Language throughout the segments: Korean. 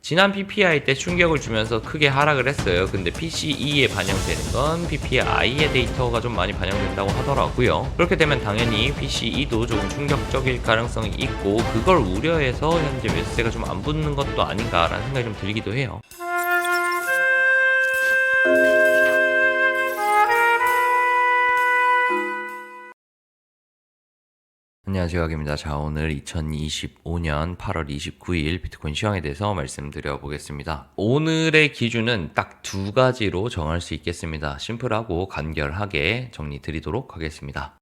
지난 PPI 때 충격을 주면서 크게 하락을 했어요. 근데 PCE에 반영되는 건 PPI의 데이터가 좀 많이 반영된다고 하더라고요. 그렇게 되면 당연히 PCE도 조금 충격적일 가능성이 있고, 그걸 우려해서 현재 매수세가 좀 안 붙는 것도 아닌가라는 생각이 좀 들기도 해요. 안녕하세요, 각입니다. 자, 오늘 2025년 8월 29일 비트코인 시황에 대해서 말씀드려 보겠습니다. 오늘의 기준은 딱 두 가지로 정할 수 있겠습니다. 심플하고 간결하게 정리 드리도록 하겠습니다.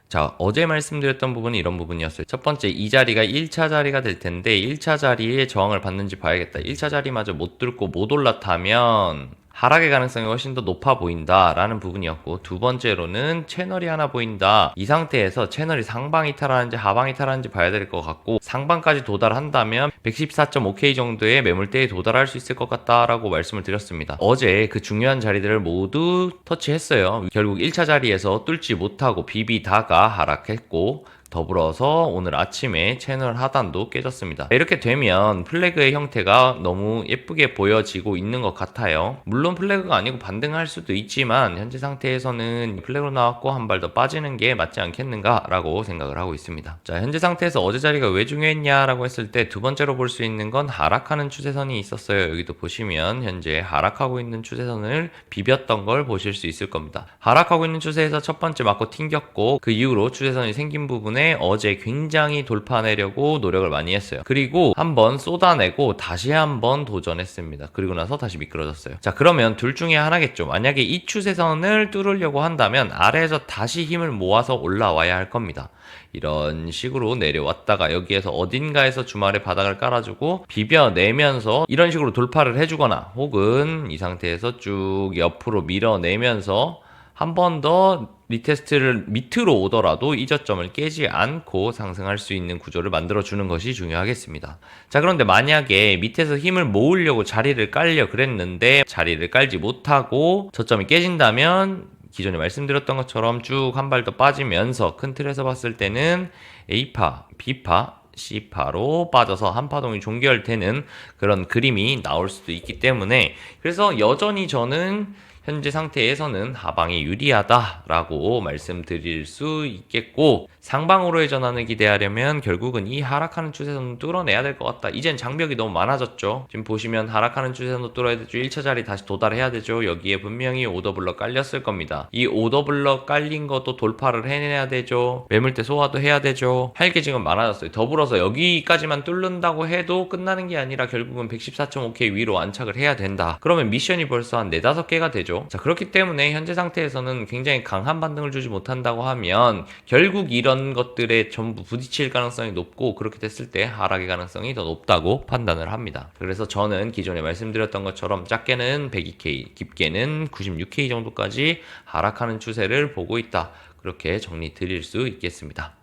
자, 어제 말씀드렸던 부분이 이런 부분이었어요. 첫 번째, 이 자리가 1차 자리가 될 텐데 1차 자리에 저항을 받는지 봐야겠다. 1차 자리마저 못 뚫고 못 올라타면 하락의 가능성이 훨씬 더 높아 보인다 라는 부분이었고, 두 번째로는 채널이 하나 보인다. 이 상태에서 채널이 상방 이탈하는지 하방 이탈하는지 봐야 될 것 같고, 상방까지 도달한다면 114.5K 정도의 매물대에 도달할 수 있을 것 같다라고 말씀을 드렸습니다. 어제 그 중요한 자리들을 모두 터치했어요. 결국 1차 자리에서 뚫지 못하고 비비다가 하락했고, 더불어서 오늘 아침에 채널 하단도 깨졌습니다. 이렇게 되면 플래그의 형태가 너무 예쁘게 보여지고 있는 것 같아요. 물론 플래그가 아니고 반등할 수도 있지만 현재 상태에서는 플래그로 나왔고 한 발 더 빠지는 게 맞지 않겠는가 라고 생각을 하고 있습니다. 자, 현재 상태에서 어제 자리가 왜 중요했냐라고 했을 때 두 번째로 볼 수 있는 건 하락하는 추세선이 있었어요. 여기도 보시면 현재 하락하고 있는 추세선을 비볐던 걸 보실 수 있을 겁니다. 하락하고 있는 추세에서 첫 번째 맞고 튕겼고, 그 이후로 추세선이 생긴 부분에 어제 굉장히 돌파내려고 노력을 많이 했어요. 그리고 한번 쏟아내고 다시 한번 도전했습니다. 그리고 나서 다시 미끄러졌어요. 자, 그러면 둘 중에 하나겠죠. 만약에 이 추세선을 뚫으려고 한다면 아래에서 다시 힘을 모아서 올라와야 할 겁니다. 이런 식으로 내려왔다가 여기에서 어딘가에서 주말에 바닥을 깔아주고 비벼내면서 이런 식으로 돌파를 해주거나, 혹은 이 상태에서 쭉 옆으로 밀어내면서 한 번 더 리테스트를 밑으로 오더라도 이 저점을 깨지 않고 상승할 수 있는 구조를 만들어주는 것이 중요하겠습니다. 자, 그런데 만약에 밑에서 힘을 모으려고 자리를 깔려 그랬는데 자리를 깔지 못하고 저점이 깨진다면 기존에 말씀드렸던 것처럼 쭉 한 발 더 빠지면서 큰 틀에서 봤을 때는 A파, B파, C파로 빠져서 한파동이 종결되는 그런 그림이 나올 수도 있기 때문에, 그래서 여전히 저는 현재 상태에서는 하방이 유리하다라고 말씀드릴 수 있겠고, 상방으로의 전환을 기대하려면 결국은 이 하락하는 추세선을 뚫어내야 될 것 같다. 이젠 장벽이 너무 많아졌죠. 지금 보시면 하락하는 추세선도 뚫어야 되죠. 1차 자리 다시 도달해야 되죠. 여기에 분명히 오더블럭 깔렸을 겁니다. 이 오더블럭 깔린 것도 돌파를 해내야 되죠. 매물대 소화도 해야 되죠. 할 게 지금 많아졌어요. 더불어서 여기까지만 뚫는다고 해도 끝나는 게 아니라 결국은 114.5K 위로 안착을 해야 된다. 그러면 미션이 벌써 한 4-5개가 되죠. 자, 그렇기 때문에 현재 상태에서는 굉장히 강한 반등을 주지 못한다고 하면 결국 이런 것들에 전부 부딪힐 가능성이 높고, 그렇게 됐을 때 하락의 가능성이 더 높다고 판단을 합니다. 그래서 저는 기존에 말씀드렸던 것처럼 작게는 102K, 깊게는 96K 정도까지 하락하는 추세를 보고 있다. 그렇게 정리 드릴 수 있겠습니다.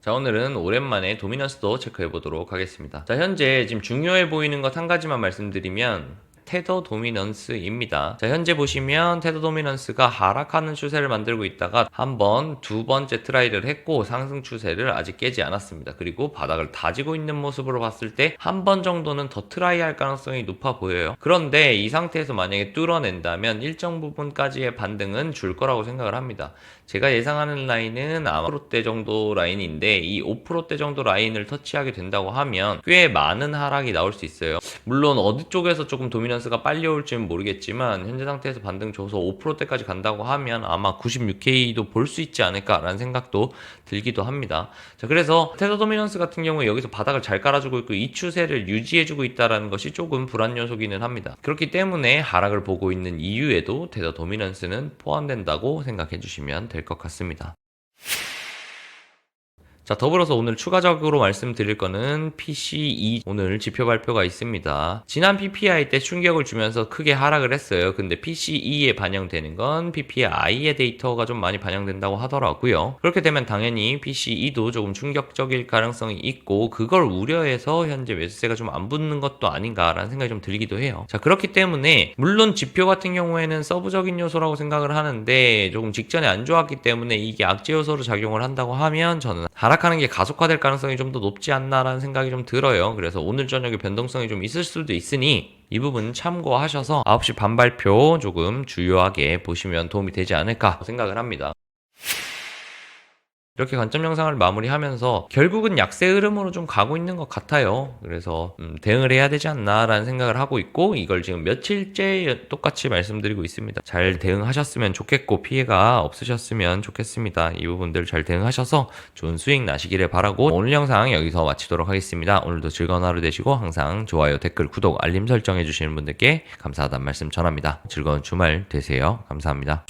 자, 오늘은 오랜만에 도미넌스도 체크해 보도록 하겠습니다. 자, 현재 지금 중요해 보이는 것 한 가지만 말씀드리면 테더 도미넌스입니다. 자, 현재 보시면 테더 도미넌스가 하락하는 추세를 만들고 있다가 한번 두 번째 트라이를 했고 상승 추세를 아직 깨지 않았습니다. 그리고 바닥을 다지고 있는 모습으로 봤을 때 한 번 정도는 더 트라이 할 가능성이 높아 보여요. 그런데 이 상태에서 만약에 뚫어낸다면 일정 부분까지의 반등은 줄 거라고 생각을 합니다. 제가 예상하는 라인은 아마 5%대 정도 라인인데, 이 5%대 정도 라인을 터치하게 된다고 하면 꽤 많은 하락이 나올 수 있어요. 물론 어디 쪽에서 조금 도미넌스가 빨리 올지는 모르겠지만 현재 상태에서 반등 줘서 5%대까지 간다고 하면 아마 96K도 볼 수 있지 않을까라는 생각도 들기도 합니다. 자, 그래서 테더 도미넌스 같은 경우에 여기서 바닥을 잘 깔아주고 있고 이 추세를 유지해주고 있다는 것이 조금 불안 요소기는 합니다. 그렇기 때문에 하락을 보고 있는 이유에도 테더 도미넌스는 포함된다고 생각해 주시면 될 것 같습니다. 자, 더불어서 오늘 추가적으로 말씀드릴 거는 PCE 오늘 지표 발표가 있습니다. 지난 PPI 때 충격을 주면서 크게 하락을 했어요. 근데 PCE에 반영되는 건 PPI의 데이터가 좀 많이 반영된다고 하더라고요. 그렇게 되면 당연히 PCE도 조금 충격적일 가능성이 있고, 그걸 우려해서 현재 매수세가 좀 안 붙는 것도 아닌가라는 생각이 좀 들기도 해요. 자, 그렇기 때문에 물론 지표 같은 경우에는 서브적인 요소라고 생각을 하는데 조금 직전에 안 좋았기 때문에 이게 악재 요소로 작용을 한다고 하면 저는 하락 하락하는 게 가속화될 가능성이 좀 더 높지 않나라는 생각이 좀 들어요. 그래서 오늘 저녁에 변동성이 좀 있을 수도 있으니 이 부분 참고하셔서 9시 반발표 조금 주요하게 보시면 도움이 되지 않을까 생각을 합니다. 이렇게 관점 영상을 마무리하면서 결국은 약세 흐름으로 좀 가고 있는 것 같아요. 그래서 대응을 해야 되지 않나라는 생각을 하고 있고, 이걸 지금 며칠째 똑같이 말씀드리고 있습니다. 잘 대응하셨으면 좋겠고 피해가 없으셨으면 좋겠습니다. 이 부분들 잘 대응하셔서 좋은 수익 나시기를 바라고 오늘 영상 여기서 마치도록 하겠습니다. 오늘도 즐거운 하루 되시고 항상 좋아요, 댓글, 구독, 알림 설정해 주시는 분들께 감사하다는 말씀 전합니다. 즐거운 주말 되세요. 감사합니다.